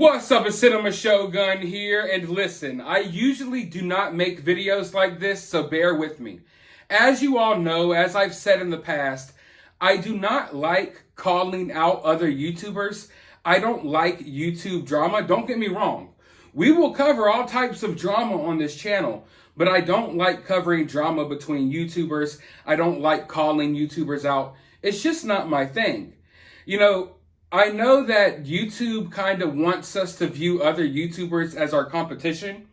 What's up, it's Cinema Shogun here, and listen, I usually do not make videos like this, so bear with me. As you all know, as I've said in the past, I do not like calling out other YouTubers. I don't like YouTube drama, don't get me wrong. We will cover all types of drama on this channel, but I don't like covering drama between YouTubers. I don't like calling YouTubers out. It's just not my thing. I know that YouTube kind of wants us to view other YouTubers as our competition,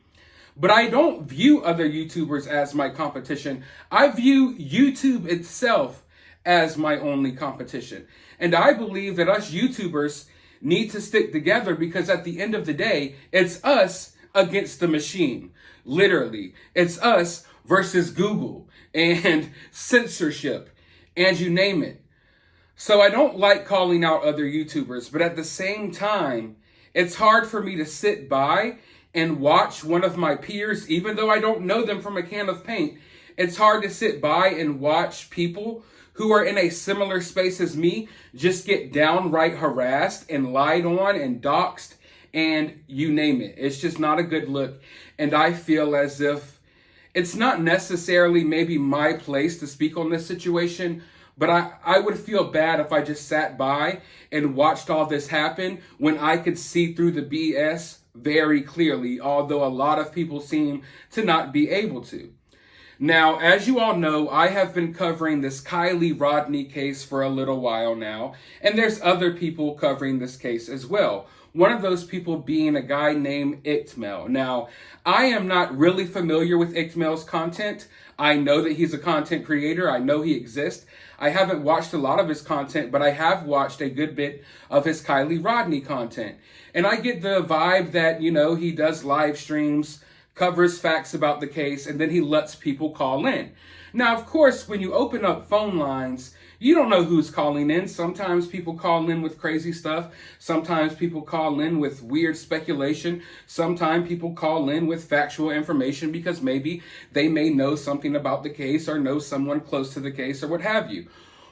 but I don't view other YouTubers as my competition. I view YouTube itself as my only competition. And I believe that us YouTubers need to stick together because at the end of the day, it's us against the machine. Literally, it's us versus Google and censorship and you name it. So I don't like calling out other YouTubers, but at the same time, it's hard for me to sit by and watch one of my peers, even though I don't know them from a can of paint. It's hard to sit by and watch people who are in a similar space as me just get downright harassed and lied on and doxxed and you name it. It's just not a good look. And I feel as if it's not necessarily maybe my place to speak on this situation, but I would feel bad if I just sat by and watched all this happen when I could see through the BS very clearly, although a lot of people seem to not be able to. Now, as you all know, I have been covering this Kiely Rodni case for a little while now, and there's other people covering this case as well. One of those people being a guy named iCkEdMeL. Now, I am not really familiar with iCkEdMeL's content. I know that he's a content creator. I know he exists. I haven't watched a lot of his content, but I have watched a good bit of his Kiely Rodni content. And I get the vibe that, he does live streams, covers facts about the case, and then he lets people call in. Now, of course, when you open up phone lines, you don't know who's calling in. Sometimes people call in with crazy stuff. Sometimes people call in with weird speculation. Sometimes people call in with factual information because maybe they may know something about the case or know someone close to the case or what have you.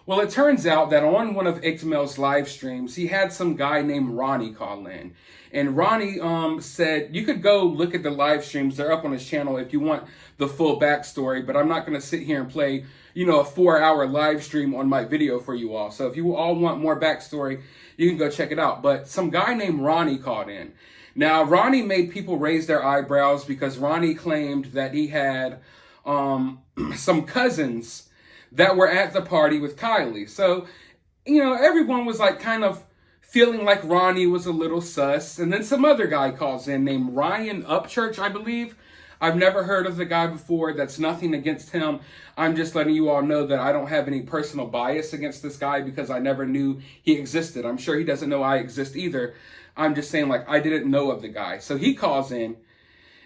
Well, it turns out that on one of iCkEdMeL's live streams, he had some guy named Ronnie call in. And Ronnie said, you could go look at the live streams. They're up on his channel if you want the full backstory, but I'm not going to sit here and play, a 4-hour live stream on my video for you all. So if you all want more backstory, you can go check it out. But some guy named Ronnie called in. Now, Ronnie made people raise their eyebrows because Ronnie claimed that he had some cousins that were at the party with Kiely. So, everyone was like kind of feeling like Ronnie was a little sus. And then some other guy calls in named Upchurch, I believe. I've never heard of the guy before. That's nothing against him. I'm just letting you all know that I don't have any personal bias against this guy because I never knew he existed. I'm sure he doesn't know I exist either. I'm just saying, I didn't know of the guy. So he calls in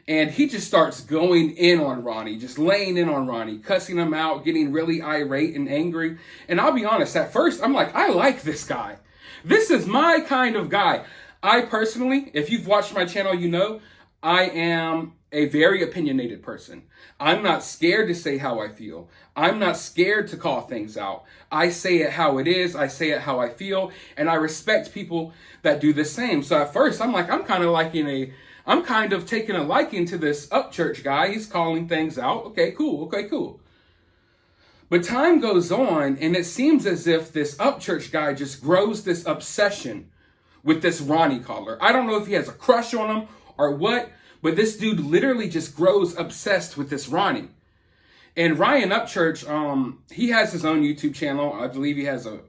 and he just starts going in on Ronnie, just laying in on Ronnie, cussing him out, getting really irate and angry. And I'll be honest, at first, I'm like, I like this guy. This is my kind of guy. I personally, if you've watched my channel, I am a very opinionated person. I'm not scared to say how I feel. I'm not scared to call things out. I say it how it is. I say it how I feel. And I respect people that do the same. So at first, I'm like, I'm kind of taking a liking to this Upchurch guy. He's calling things out. Okay, cool. But time goes on, and it seems as if this Upchurch guy just grows this obsession with this Ronnie caller. I don't know if he has a crush on him or what, but this dude literally just grows obsessed with this Ronnie. And Ryan Upchurch, he has his own YouTube channel. I believe he has a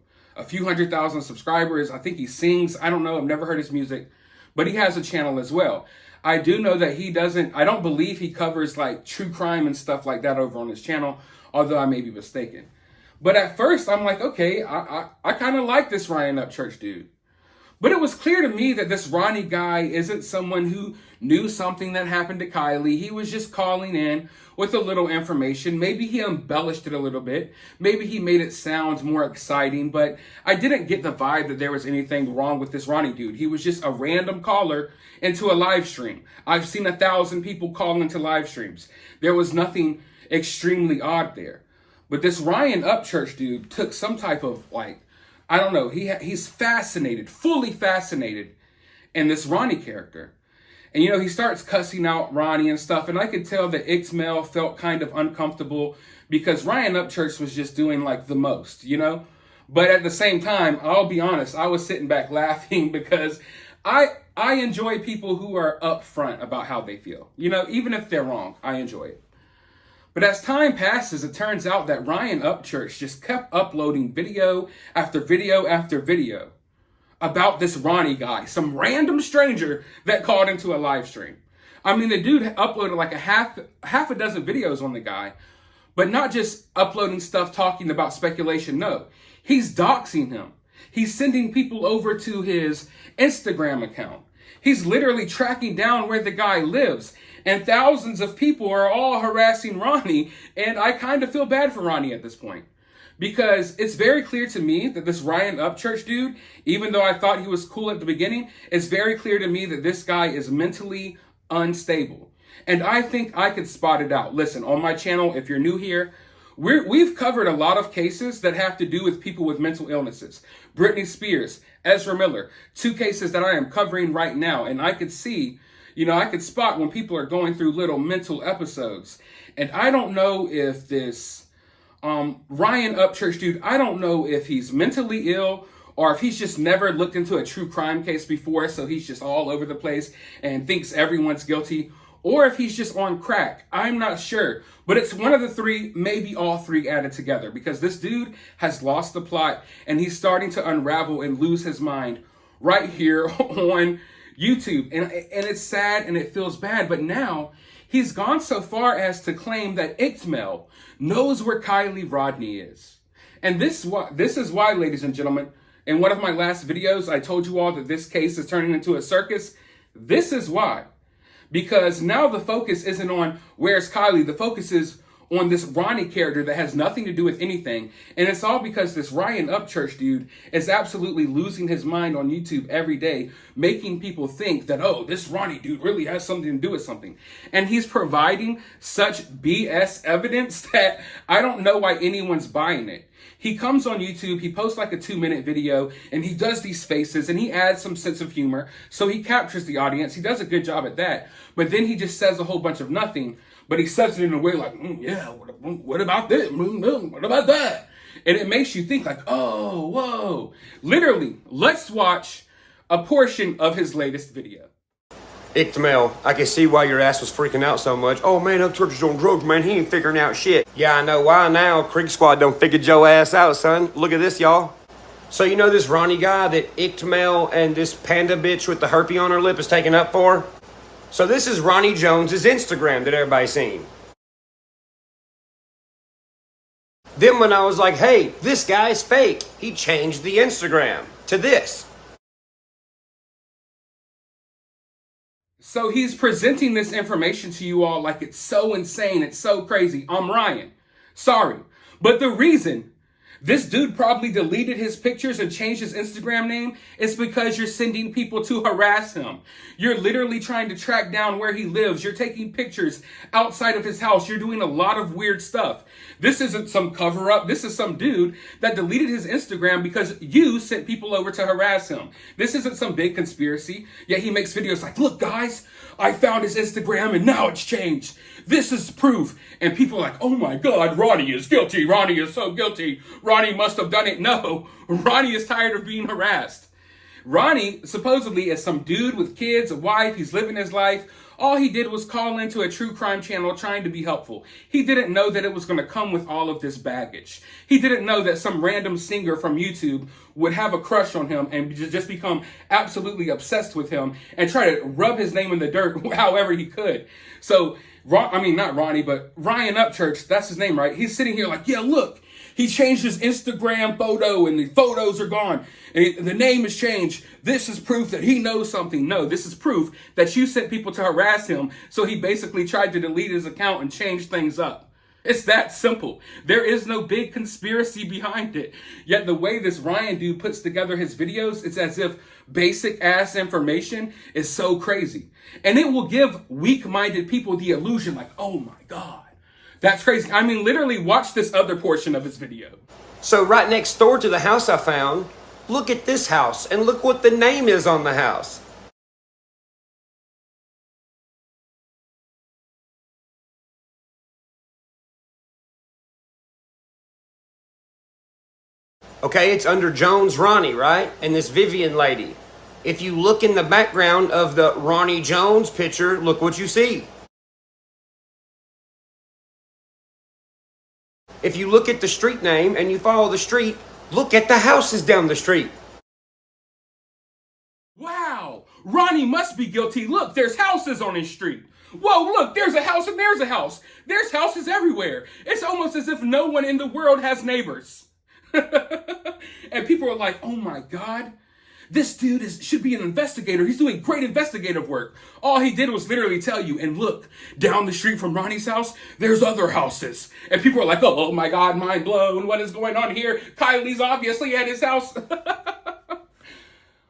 few 100,000 subscribers. I think he sings. I don't know. I've never heard his music, but he has a channel as well. I do know that I don't believe he covers true crime and stuff like that over on his channel, although I may be mistaken. But at first, I'm like, okay, I kind of like this Ryan Upchurch dude. But it was clear to me that this Ronnie guy isn't someone who knew something that happened to Kiely. He was just calling in with a little information. Maybe he embellished it a little bit. Maybe he made it sound more exciting. But I didn't get the vibe that there was anything wrong with this Ronnie dude. He was just a random caller into a live stream. I've seen 1,000 people call into live streams. There was nothing extremely odd there. But this Ryan Upchurch dude took some type of I don't know, he's fascinated, fully fascinated and this Ronnie character. And, he starts cussing out Ronnie and stuff. And I could tell that iCkEdMeL felt kind of uncomfortable because Ryan Upchurch was just doing like the most, But at the same time, I'll be honest, I was sitting back laughing because I enjoy people who are upfront about how they feel. Even if they're wrong, I enjoy it. But as time passes, it turns out that Ryan Upchurch just kept uploading video after video after video about this Ronnie guy, some random stranger that called into a live stream. I mean, the dude uploaded like a half a dozen videos on the guy, but not just uploading stuff talking about speculation. No, he's doxing him. He's sending people over to his Instagram account. He's literally tracking down where the guy lives. And thousands of people are all harassing Ronnie. And I kind of feel bad for Ronnie at this point. Because it's very clear to me that this Ryan Upchurch dude, even though I thought he was cool at the beginning, it's very clear to me that this guy is mentally unstable. And I think I could spot it out. Listen, on my channel, if you're new here, we've covered a lot of cases that have to do with people with mental illnesses. Britney Spears, Ezra Miller, 2 cases that I am covering right now. And I could see, I could spot when people are going through little mental episodes. And I don't know if this Ryan Upchurch dude, I don't know if he's mentally ill or if he's just never looked into a true crime case before, so he's just all over the place and thinks everyone's guilty, or if he's just on crack. I'm not sure, but it's one of the 3, maybe all 3 added together, because this dude has lost the plot and he's starting to unravel and lose his mind right here on YouTube. And it's sad and it feels bad, but now he's gone so far as to claim that iCkEdMeL knows where Kiely Rodni is. And this is why, ladies and gentlemen, in one of my last videos, I told you all that this case is turning into a circus. This is why. Because now the focus isn't on where's Kiely. The focus is on this Ronnie character that has nothing to do with anything. And it's all because this Ryan Upchurch dude is absolutely losing his mind on YouTube every day, making people think that, oh, this Ronnie dude really has something to do with something. And he's providing such BS evidence that I don't know why anyone's buying it. He comes on YouTube, he posts like a 2-minute video, and he does these faces, and he adds some sense of humor, so he captures the audience. He does a good job at that. But then he just says a whole bunch of nothing, but he says it in a way like, yeah, what about this? What about that? And it makes you think like, oh, whoa. Literally, let's watch a portion of his latest video. iCkEdMeL, I can see why your ass was freaking out so much. Oh man, Upchurch is on drugs, man. He ain't figuring out shit. Yeah, I know why now. Creek Squad don't figure Joe ass out, son. Look at this, y'all. So you know this Ronnie guy that iCkEdMeL and this panda bitch with the herpy on her lip is taking up for? So this is Ronnie Jones' Instagram that everybody's seen. Then when I was like, hey, this guy's fake, he changed the Instagram to this. So he's presenting this information to you all like it's so insane, it's so crazy. I'm Ryan. Sorry. But the reason this dude probably deleted his pictures and changed his Instagram name is because you're sending people to harass him. You're literally trying to track down where he lives. You're taking pictures outside of his house. You're doing a lot of weird stuff. This isn't some cover up. This is some dude that deleted his Instagram because you sent people over to harass him. This isn't some big conspiracy. Yet he makes videos like, look guys, I found his Instagram and now it's changed. This is proof. And people are like, oh my God, Ronnie is guilty. Ronnie is so guilty. Ronnie must have done it. No, Ronnie is tired of being harassed. Ronnie supposedly is some dude with kids, a wife. He's living his life. All he did was call into a true crime channel trying to be helpful. He didn't know that it was going to come with all of this baggage. He didn't know that some random singer from YouTube would have a crush on him and just become absolutely obsessed with him and try to rub his name in the dirt however he could. So, not Ronnie, but Ryan Upchurch, that's his name, right? He's sitting here like, yeah, look. He changed his Instagram photo and the photos are gone. And the name has changed. This is proof that he knows something. No, this is proof that you sent people to harass him. So he basically tried to delete his account and change things up. It's that simple. There is no big conspiracy behind it. Yet the way this Ryan dude puts together his videos, it's as if basic ass information is so crazy. And it will give weak-minded people the illusion like, oh my God. That's crazy. I mean, literally watch this other portion of his video. So right next door to the house I found, look at this house and look what the name is on the house. Okay, it's under Jones Ronnie, right? And this Vivian lady. If you look in the background of the Ronnie Jones picture, look what you see. If you look at the street name and you follow the street, look at the houses down the street. Wow, Ronnie must be guilty. Look, there's houses on his street. Whoa, look, there's a house and there's a house. There's houses everywhere. It's almost as if no one in the world has neighbors. And people are like, oh my God, this dude should be an investigator. He's doing great investigative work. All he did was literally tell you, and look, down the street from Ronnie's house, there's other houses. And people are like, oh my God, mind blown. What is going on here? Kylie's obviously at his house.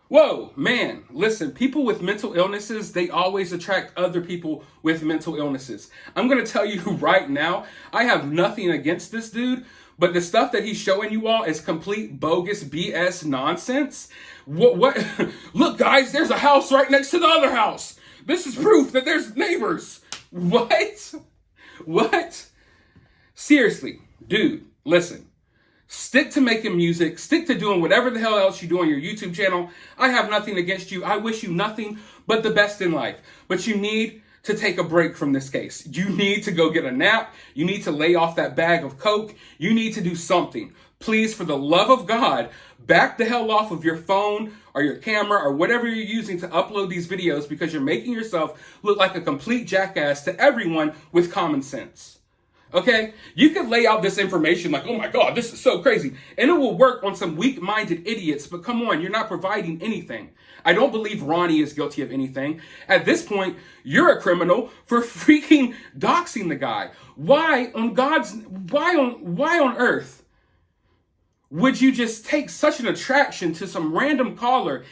Whoa, man, listen, people with mental illnesses, they always attract other people with mental illnesses. I'm going to tell you right now, I have nothing against this dude, but the stuff that he's showing you all is complete bogus BS nonsense. What? Look, guys, there's a house right next to the other house. This is proof that there's neighbors. What? What? Seriously, dude, listen. Stick to making music. Stick to doing whatever the hell else you do on your YouTube channel. I have nothing against you. I wish you nothing but the best in life. But you need to take a break from this case. You need to go get a nap. You need to lay off that bag of coke. You need to do something. Please, for the love of God, back the hell off of your phone or your camera or whatever you're using to upload these videos, because you're making yourself look like a complete jackass to everyone with common sense. Okay? You could lay out this information like, oh my God, this is so crazy. And it will work on some weak-minded idiots, but come on, you're not providing anything. I don't believe Ronnie is guilty of anything. At this point, you're a criminal for freaking doxing the guy. Why on earth would you just take such an attraction to some random caller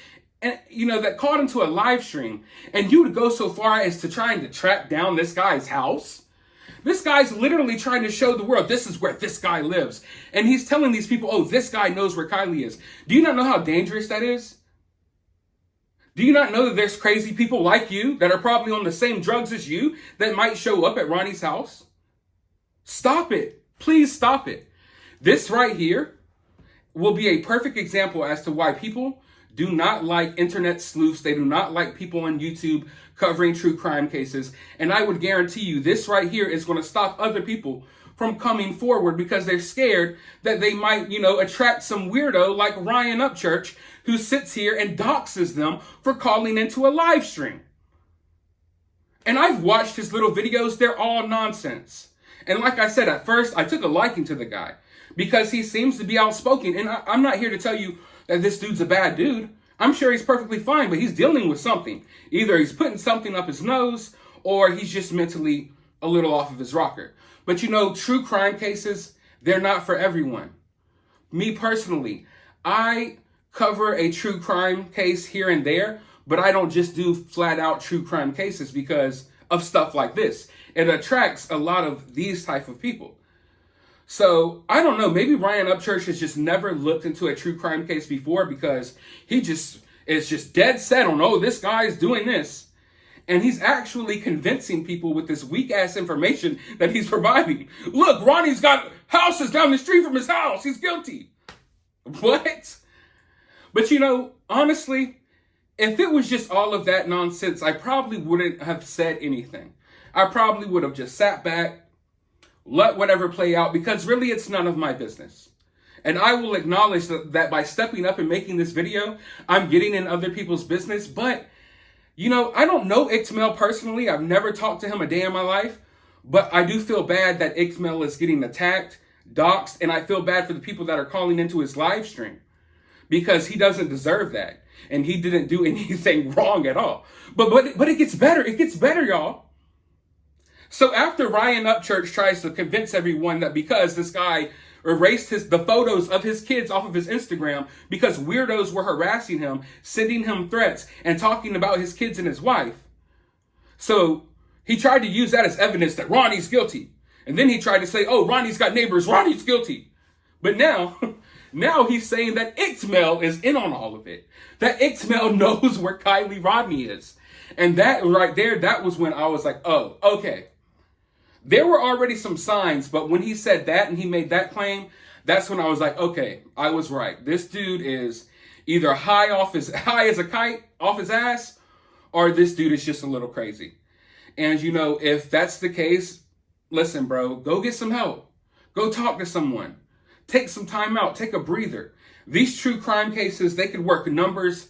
and that called into a live stream, and you would go so far as to trying to track down this guy's house? This guy's literally trying to show the world, this is where this guy lives. And he's telling these people, oh, this guy knows where Kiely is. Do you not know how dangerous that is? Do you not know that there's crazy people like you that are probably on the same drugs as you that might show up at Ronnie's house? Stop it. Please stop it. This right here will be a perfect example as to why people do not like internet sleuths. They do not like people on YouTube covering true crime cases. And I would guarantee you this right here is going to stop other people from coming forward because they're scared that they might, attract some weirdo like Ryan Upchurch who sits here and doxes them for calling into a live stream. And I've watched his little videos. They're all nonsense. And like I said, at first, I took a liking to the guy because he seems to be outspoken. And I'm not here to tell you that this dude's a bad dude. I'm sure he's perfectly fine, but he's dealing with something. Either he's putting something up his nose or he's just mentally a little off of his rocker. But true crime cases, they're not for everyone. Me personally, I cover a true crime case here and there, but I don't just do flat out true crime cases because of stuff like this. It attracts a lot of these type of people. So, I don't know, maybe Ryan Upchurch has just never looked into a true crime case before because he is just dead set on, oh, this guy's doing this. And he's actually convincing people with this weak-ass information that he's providing. Look, Ronnie's got houses down the street from his house. He's guilty. What? But honestly, if it was just all of that nonsense, I probably wouldn't have said anything. I probably would have just sat back, let whatever play out, because really it's none of my business. And I will acknowledge that by stepping up and making this video, I'm getting in other people's business. But, I don't know iCkEdMeL personally. I've never talked to him a day in my life. But I do feel bad that iCkEdMeL is getting attacked, doxxed, and I feel bad for the people that are calling into his live stream. Because he doesn't deserve that. And he didn't do anything wrong at all. But it gets better. It gets better, y'all. So after Ryan Upchurch tries to convince everyone that because this guy erased the photos of his kids off of his Instagram because weirdos were harassing him, sending him threats, and talking about his kids and his wife. So he tried to use that as evidence that Ronnie's guilty. And then he tried to say, oh, Ronnie's got neighbors, Ronnie's guilty. But now he's saying that iCkEdMeL is in on all of it. That iCkEdMeL knows where Kiely Rodni is. And that right there, that was when I was like, oh, okay. There were already some signs, but when he said that and he made that claim, that's when I was like, okay, I was right. This dude is either high as a kite off his ass, or this dude is just a little crazy. And you know, if that's the case, listen, bro, go get some help. Go talk to someone. Take some time out. Take a breather. These true crime cases, they could work numbers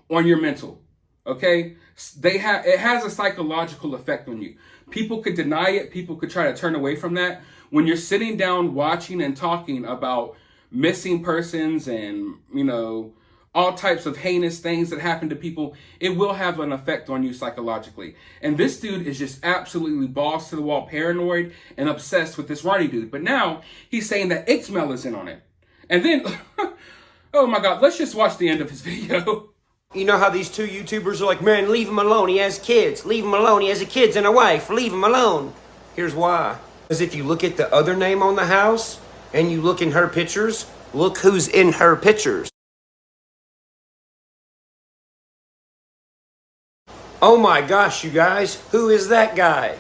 on your mental. Okay? It has a psychological effect on you. People could deny it. People could try to turn away from that. When you're sitting down watching and talking about missing persons and, you know, all types of heinous things that happen to people, it will have an effect on you psychologically. And this dude is just absolutely balls to the wall, paranoid and obsessed with this Ronnie dude. But now he's saying that iCkEdMeL is in on it. And then, oh my God, let's just watch the end of his video. You know how these two YouTubers are like, man, leave him alone, he has kids. Leave him alone, he has a kids and a wife. Leave him alone. Here's why. Because if you look at the other name on the house and you look in her pictures, look who's in her pictures. Oh my gosh, you guys, who is that guy?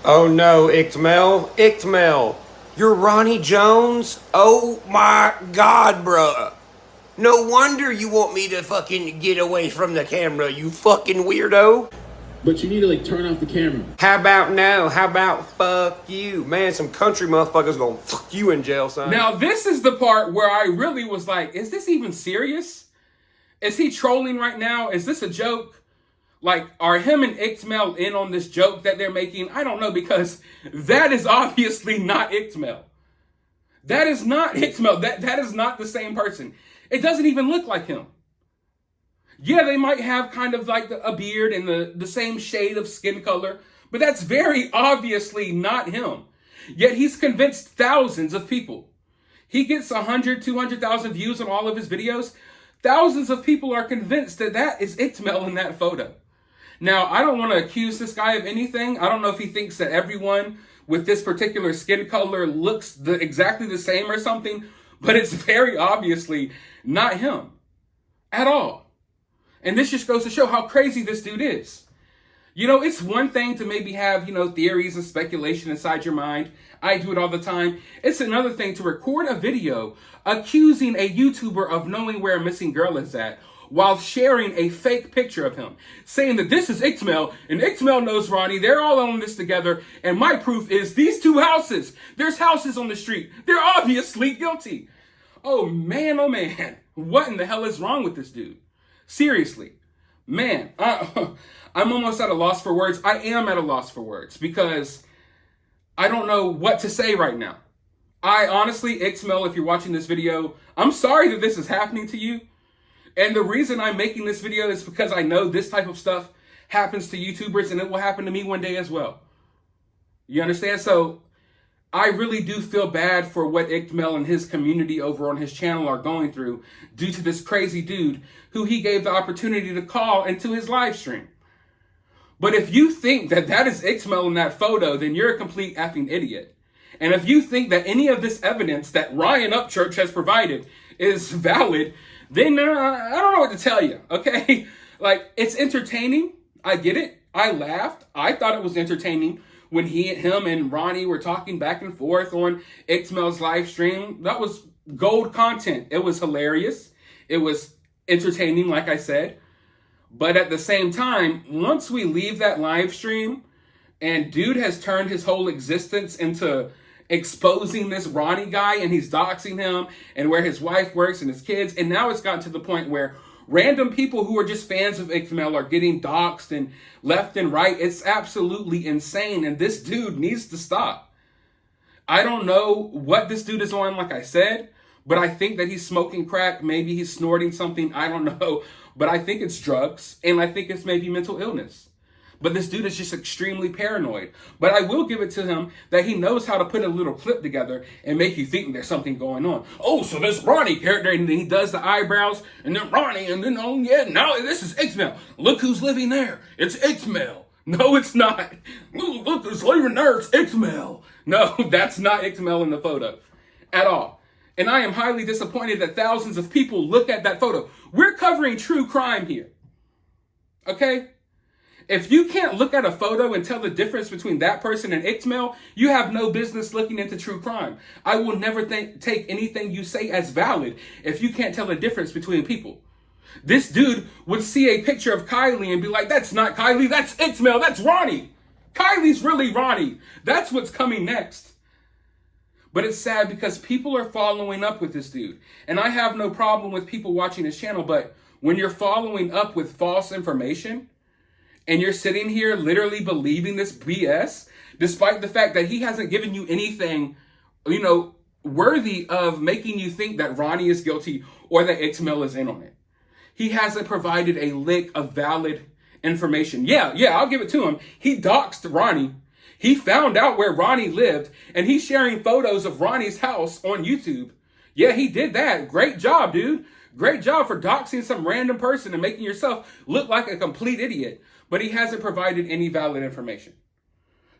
Oh no, iCkEdMeL, iCkEdMeL, you're Ronnie Jones? Oh my God, bruh. No wonder you want me to fucking get away from the camera, you fucking weirdo. But you need to like turn off the camera. How about no? How about fuck you? Man, some country motherfuckers gonna fuck you in jail, son. Now, this is the part where I really was like, is this even serious? Is he trolling right now? Is this a joke? Like, are him and iCkEdMeL in on this joke that they're making? I don't know, because that is obviously not iCkEdMeL. That is not iCkEdMeL. That is not the same person. It doesn't even look like him. Yeah, they might have kind of like a beard and the same shade of skin color, but that's very obviously not him. Yet he's convinced thousands of people. He gets 100, 200,000 views on all of his videos. Thousands of people are convinced that that is iCkEdMeL in that photo. Now, I don't want to accuse this guy of anything. I don't know if he thinks that everyone with this particular skin color looks exactly the same or something, but it's very obviously not him at all. And this just goes to show how crazy this dude is. You know, it's one thing to maybe have, you know, theories and speculation inside your mind. I do it all the time. It's another thing to record a video accusing a YouTuber of knowing where a missing girl is at while sharing a fake picture of him, saying that this is iCkEdMeL and iCkEdMeL knows Ronnie. They're all on this together. And my proof is these two houses. There's houses on the street. They're obviously guilty. Oh man, what in the hell is wrong with this dude? Seriously, man, I'm almost at a loss for words. I am at a loss for words because I don't know what to say right now. I honestly, iCkEdMeL, if you're watching this video, I'm sorry that this is happening to you. And the reason I'm making this video is because I know this type of stuff happens to YouTubers and it will happen to me one day as well. You understand? So I really do feel bad for what iCkEdMeL and his community over on his channel are going through due to this crazy dude who he gave the opportunity to call into his live stream. But if you think that that is iCkEdMeL in that photo, then you're a complete effing idiot. And if you think that any of this evidence that Ryan Upchurch has provided is valid, then I don't know what to tell you, okay? Like, it's entertaining. I get it. I laughed. I thought it was entertaining when him and Ronnie were talking back and forth on iCkEdMeL's live stream. That was gold content. It was hilarious. It was entertaining, like I said. But at the same time, once we leave that live stream and dude has turned his whole existence into exposing this Ronnie guy and he's doxing him and where his wife works and his kids. And now it's gotten to the point where random people who are just fans of iCkEdMeL are getting doxed and left and right. It's absolutely insane. And this dude needs to stop. I don't know what this dude is on, like I said, but I think that he's smoking crack. Maybe he's snorting something. I don't know. But I think it's drugs. And I think it's maybe mental illness. But this dude is just extremely paranoid. But I will give it to him that he knows how to put a little clip together and make you think there's something going on. Oh, so this Ronnie character, and then he does the eyebrows, and then Ronnie, and then, oh yeah, now this is iCkEdMeL. Look who's living there. It's iCkEdMeL. No, it's not. Look who's living there. It's iCkEdMeL. No, that's not iCkEdMeL in the photo at all. And I am highly disappointed that thousands of people look at that photo. We're covering true crime here. Okay? If you can't look at a photo and tell the difference between that person and iCkEdMeL, you have no business looking into true crime. I will never take anything you say as valid if you can't tell the difference between people. This dude would see a picture of Kiely and be like, that's not Kiely, that's iCkEdMeL, that's Ronnie. Kiely's really Ronnie. That's what's coming next. But it's sad because people are following up with this dude. And I have no problem with people watching his channel, but when you're following up with false information, and you're sitting here literally believing this BS, despite the fact that he hasn't given you anything, worthy of making you think that Ronnie is guilty or that iCkEdMeL is in on it. He hasn't provided a lick of valid information. Yeah, I'll give it to him. He doxed Ronnie. He found out where Ronnie lived, and he's sharing photos of Ronnie's house on YouTube. Yeah, he did that. Great job, dude. Great job for doxing some random person and making yourself look like a complete idiot. But he hasn't provided any valid information.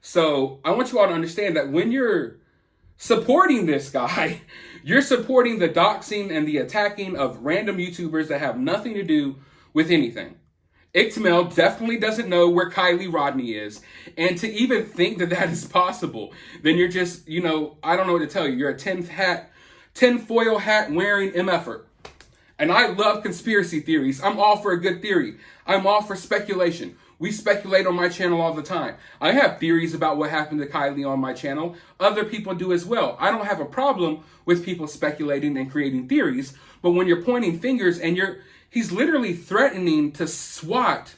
So I want you all to understand that when you're supporting this guy, you're supporting the doxing and the attacking of random YouTubers that have nothing to do with anything. iCkEdMeL definitely doesn't know where Kiely Rodni is. And to even think that that is possible, then you're just, I don't know what to tell you. You're a tinfoil hat wearing MFer. And I love conspiracy theories. I'm all for a good theory. I'm all for speculation. We speculate on my channel all the time. I have theories about what happened to Kiely on my channel. Other people do as well. I don't have a problem with people speculating and creating theories. But when you're pointing fingers and he's literally threatening to swat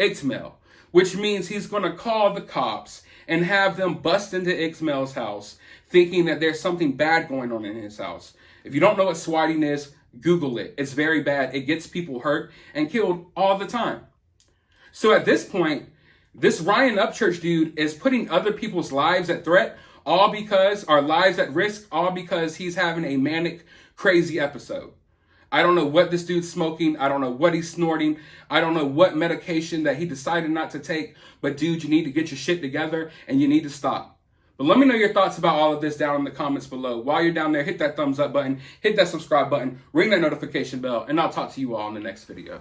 iCkEdMeL, which means he's going to call the cops and have them bust into iCkEdMeL's house thinking that there's something bad going on in his house. If you don't know what swatting is, Google it. It's very bad. It gets people hurt and killed all the time. So at this point, this Ryan Upchurch dude is putting other people's lives at threat, our lives at risk, all because he's having a manic, crazy episode. I don't know what this dude's smoking. I don't know what he's snorting. I don't know what medication that he decided not to take. But dude, you need to get your shit together and you need to stop. But let me know your thoughts about all of this down in the comments below. While you're down there, hit that thumbs up button, hit that subscribe button, ring that notification bell, and I'll talk to you all in the next video.